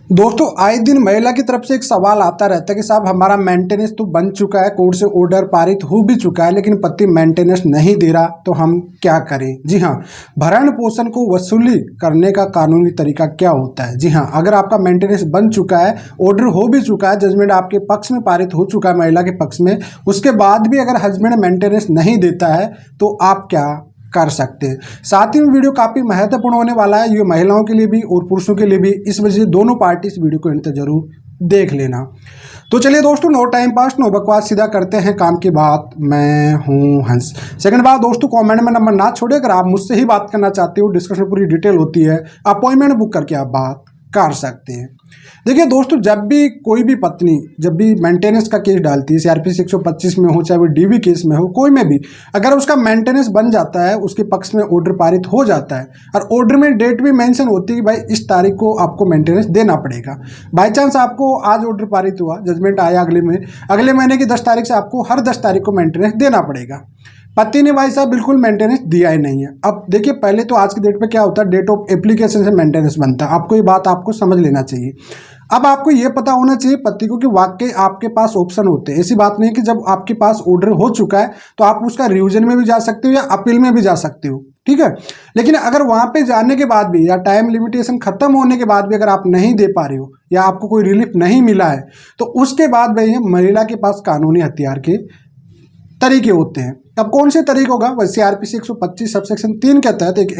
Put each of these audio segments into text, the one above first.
दोस्तों आए दिन महिला की तरफ से एक सवाल आता रहता है कि साहब हमारा मेंटेनेंस तो बन चुका है, कोर्ट से ऑर्डर पारित हो भी चुका है, लेकिन पति मेंटेनेंस नहीं दे रहा, तो हम क्या करें। जी हाँ, भरण पोषण को वसूली करने का कानूनी तरीका क्या होता है। जी हाँ, अगर आपका मेंटेनेंस बन चुका है, ऑर्डर हो भी चुका है, जजमेंट आपके पक्ष में पारित हो चुका है महिला के पक्ष में, उसके बाद भी अगर हस्बैंड मेंटेनेंस नहीं देता है तो आप क्या कर सकते हैं। साथ ही में वीडियो काफ़ी महत्वपूर्ण होने वाला है, ये महिलाओं के लिए भी और पुरुषों के लिए भी, इस वजह से दोनों पार्टी इस वीडियो को अंत तक जरूर देख लेना। तो चलिए दोस्तों, नो टाइम पास नो बकवास, सीधा करते हैं काम की बात। मैं हूं हंस। सेकंड बात दोस्तों, कमेंट में नंबर ना छोड़े, अगर आप मुझसे ही बात करना चाहते हो, डिस्कशन पूरी डिटेल होती है, अपॉइंटमेंट बुक करके आप बात कर सकते हैं। देखिए दोस्तों, जब भी कोई भी पत्नी जब भी मेंटेनेंस का केस डालती है, सीआरपीसी 125 में हो चाहे वो डीवी केस में हो, कोई में भी अगर उसका मेंटेनेंस बन जाता है, उसके पक्ष में ऑर्डर पारित हो जाता है और ऑर्डर में डेट भी मेंशन होती है कि भाई इस तारीख को आपको मेंटेनेंस देना पड़ेगा। बाई चांस आपको आज ऑर्डर पारित हुआ, जजमेंट आया अगले महीने की 10 तारीख से आपको हर 10 तारीख को मेंटेनेंस देना पड़ेगा। पति ने भाई साहब बिल्कुल मेंटेनेंस दिया ही नहीं है। अब देखिए, पहले तो आज की डेट पे क्या होता है, डेट ऑफ एप्लीकेशन से मेंटेनेंस बनता है। आपको ये बात आपको समझ लेना चाहिए। अब आपको ये पता होना चाहिए पति को कि वाकई आपके पास ऑप्शन होते हैं। ऐसी बात नहीं है कि जब आपके पास ऑर्डर हो चुका है तो आप उसका रिवीजन में भी जा सकते हो या अपील में भी जा सकते हो, ठीक है। लेकिन अगर वहां पे जाने के बाद भी या टाइम लिमिटेशन खत्म होने के बाद भी अगर आप नहीं दे पा रहे हो या आपको कोई रिलीफ नहीं मिला है, तो उसके बाद भाई महिला के पास कानूनी हथियार के तरीके होते हैं। अब कौन से तरीके होगा, वह सीआरपीसी 125 सबसेक्शन 3 के तहत एक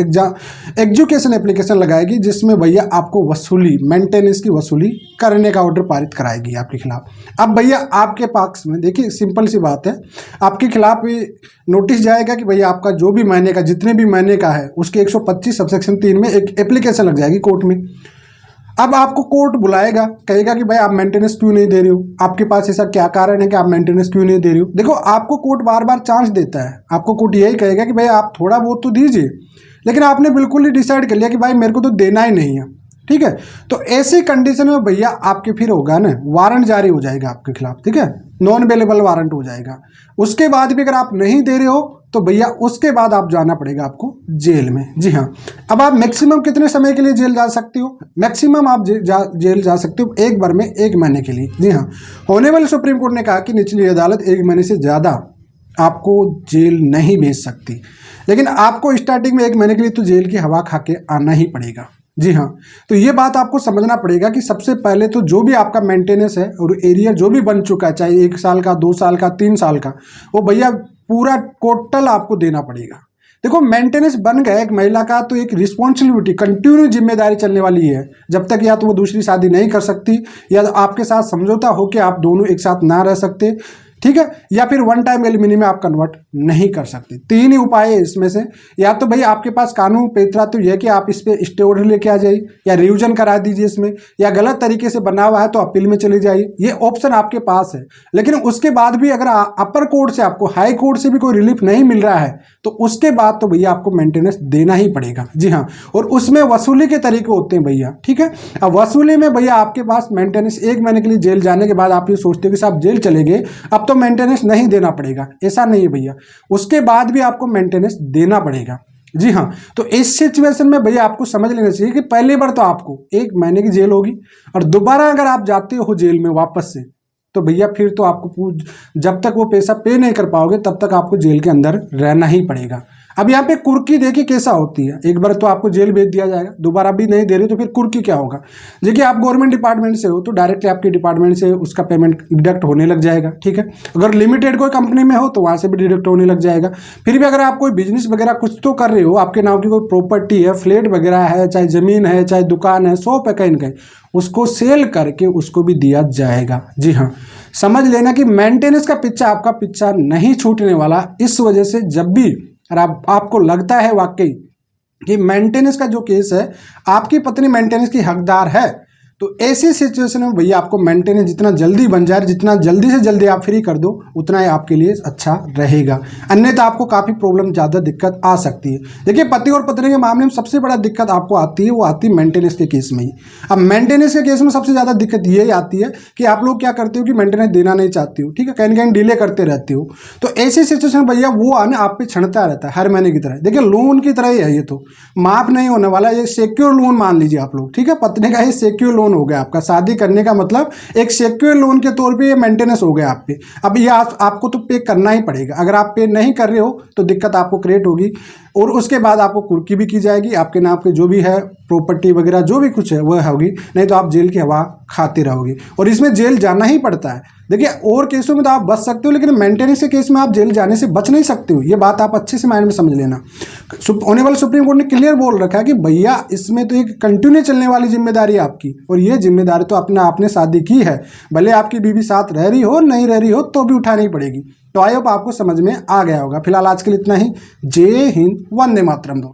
एग्जीक्यूशन एप्लीकेशन लगाएगी, जिसमें भैया आपको वसूली, मेंटेनेंस की वसूली करने का ऑर्डर पारित कराएगी आपके खिलाफ। अब भैया आपके पक्ष में देखिए सिंपल सी बात है, आपके खिलाफ नोटिस जाएगा कि भैया आपका जो भी महीने का, जितने भी महीने का है, उसके 125 सबसेक्शन 3 में एक एप्लीकेशन लग जाएगी कोर्ट में। अब आपको कोर्ट बुलाएगा, कहेगा कि भाई आप मेंटेनेंस क्यों नहीं दे रहे हो, आपके पास ऐसा क्या कारण है कि आप मेंटेनेंस क्यों नहीं दे रहे हो। देखो, आपको कोर्ट बार बार चांस देता है, आपको कोर्ट यही कहेगा कि भाई आप थोड़ा बहुत तो दीजिए, लेकिन आपने बिल्कुल ही डिसाइड कर लिया कि भाई मेरे को तो देना ही नहीं है, ठीक है। तो ऐसी कंडीशन में भैया आपके फिर होगा ना, वारंट जारी हो जाएगा आपके खिलाफ, ठीक है, नॉन अवेलेबल वारंट हो जाएगा। उसके बाद भी अगर आप नहीं दे रहे हो तो भैया उसके बाद आप जाना पड़ेगा आपको जेल में। जी हाँ, अब आप मैक्सिमम कितने समय के लिए जेल जा सकते हो, मैक्सिमम आप जेल जा सकते हो एक बार में 1 महीने के लिए। जी हाँ, होने वाले सुप्रीम कोर्ट ने कहा कि निचली अदालत 1 महीने से ज़्यादा आपको जेल नहीं भेज सकती, लेकिन आपको स्टार्टिंग में 1 महीने के लिए तो जेल की हवा खा के आना ही पड़ेगा। जी हाँ, तो ये बात आपको समझना पड़ेगा कि सबसे पहले तो जो भी आपका मेंटेनेंस है और एरिया जो भी बन चुका है, चाहे 1 साल का, 2 साल का, 3 साल का, वो भैया पूरा टोटल आपको देना पड़ेगा। देखो, मेंटेनेंस बन गया एक महिला का तो एक रिस्पॉन्सिबिलिटी, कंटिन्यू जिम्मेदारी चलने वाली है, जब तक या तो वो दूसरी शादी नहीं कर सकती या आपके साथ समझौता हो कि आप दोनों एक साथ ना रह सकते, ठीक है, या फिर वन टाइम एलिमिनी में आप कन्वर्ट नहीं कर सकते। 3 ही उपाय है इसमें से, या तो भाई आपके पास कानून पेतरा तो यह कि आप इस पे स्टे ऑर्डर लेके आ जाइए या रिवीजन करा दीजिए इसमें, या गलत तरीके से बना हुआ है तो अपील में चले जाइए, ये ऑप्शन आपके पास है। लेकिन उसके बाद भी अगर अपर कोर्ट से आपको, हाई कोर्ट से भी कोई रिलीफ नहीं मिल रहा है, तो उसके बाद तो भैया आपको मेंटेनेंस देना ही पड़ेगा। जी हाँ, और उसमें वसूली के तरीके होते हैं भैया, ठीक है। अब वसूली में भैया आपके पास मेंटेनेंस 1 महीने के लिए जेल जाने के बाद आप ये सोचते हो कि साहब जेल चले गए, अब तो मेंटेनेंस नहीं देना पड़ेगा, ऐसा नहीं है भैया, उसके बाद भी आपको मेंटेनेंस देना पड़ेगा। जी हाँ, तो इस सिचुएशन में भैया आपको समझ लेना चाहिए कि पहली बार तो आपको 1 महीने की जेल होगी, और दोबारा अगर आप जाते हो जेल में वापस से, तो भैया फिर तो आपको जब तक वो पैसा पे नहीं कर पाओगे तब तक आपको जेल के अंदर रहना ही पड़ेगा। अब यहाँ पे कुर्की देखिए कैसा होती है, एक बार तो आपको जेल भेज दिया जाएगा, दोबारा भी नहीं दे रहे तो फिर कुर्की क्या होगा। देखिए, आप गवर्नमेंट डिपार्टमेंट से हो तो डायरेक्टली आपके डिपार्टमेंट से उसका पेमेंट डिडक्ट होने लग जाएगा, ठीक है। अगर लिमिटेड कोई कंपनी में हो तो वहाँ से भी डिडक्ट होने लग जाएगा। फिर भी अगर आप कोई बिजनेस वगैरह कुछ तो कर रहे हो, आपके नाम की कोई प्रॉपर्टी है, फ्लैट वगैरह है, चाहे ज़मीन है, चाहे दुकान है, शॉप है कहीं कहीं, उसको सेल करके उसको भी दिया जाएगा। जी हाँ, समझ लेना कि मेंटेनेंस का पीछा आपका पीछा नहीं छूटने वाला। इस वजह से जब भी आपको लगता है वाकई कि मेंटेनेंस का जो केस है, आपकी पत्नी मेंटेनेंस की हकदार है, तो ऐसी सिचुएशन में भैया आपको मेंटेनेंस जितना जल्दी बन जाए, जितना जल्दी से जल्दी आप फ्री कर दो, उतना ही आपके लिए अच्छा रहेगा। अन्यथा आपको काफ़ी प्रॉब्लम, ज़्यादा दिक्कत आ सकती है। देखिए, पति और पत्नी के मामले में सबसे बड़ा दिक्कत आपको आती है, वो आती है मेंटेनेंस के केस में ही। अब मेंटेनेंस के केस में सबसे ज़्यादा दिक्कत यही आती है कि आप लोग क्या करते हो कि मेंटेनेंस देना नहीं चाहते हो, ठीक है, कहीं ना कहीं डिले करते रहते हो। तो ऐसी सिचुएशन भैया वो आने आप पे छंटता रहता है हर महीने की तरह। देखिए, लोन की तरह ही है, ये तो माफ नहीं होने वाला, ये सिक्योर लोन मान लीजिए आप लोग, ठीक है, पत्नी का ये सिक्योर लोन लोन हो गया आपका। शादी करने का मतलब एक सिक्योर लोन के तौर पे ये मेंटेनेंस हो गया आप पे। अब ये आपको तो पे करना ही पड़ेगा। अगर आप पे नहीं कर रहे हो तो दिक्कत आपको क्रिएट होगी, और उसके बाद आपको कुर्की भी की जाएगी, आपके नाम पे जो भी है प्रॉपर्टी वगैरह जो भी कुछ है वह होगी, नहीं तो आप जेल की हवा खाते रहोगे, और इसमें जेल जाना ही पड़ता है। देखिए और केसों में तो आप बच सकते हो, लेकिन मेंटेनेंस के केस में आप जेल जाने से बच नहीं सकते हो। ये बात आप अच्छे से माइंड में समझ लेना। ऑनरेबल सुप्रीम कोर्ट ने क्लियर बोल रखा है कि भैया इसमें तो एक कंटिन्यू चलने वाली जिम्मेदारी है आपकी, और ये जिम्मेदारी तो अपना आपने शादी की है, भले आपकी बीवी साथ रह रही हो नहीं रह रही हो तो भी उठानी पड़ेगी। तो आई होप आपको समझ में आ गया होगा। फिलहाल आज के लिए इतना ही। जय हिंद, वंदे मातरम।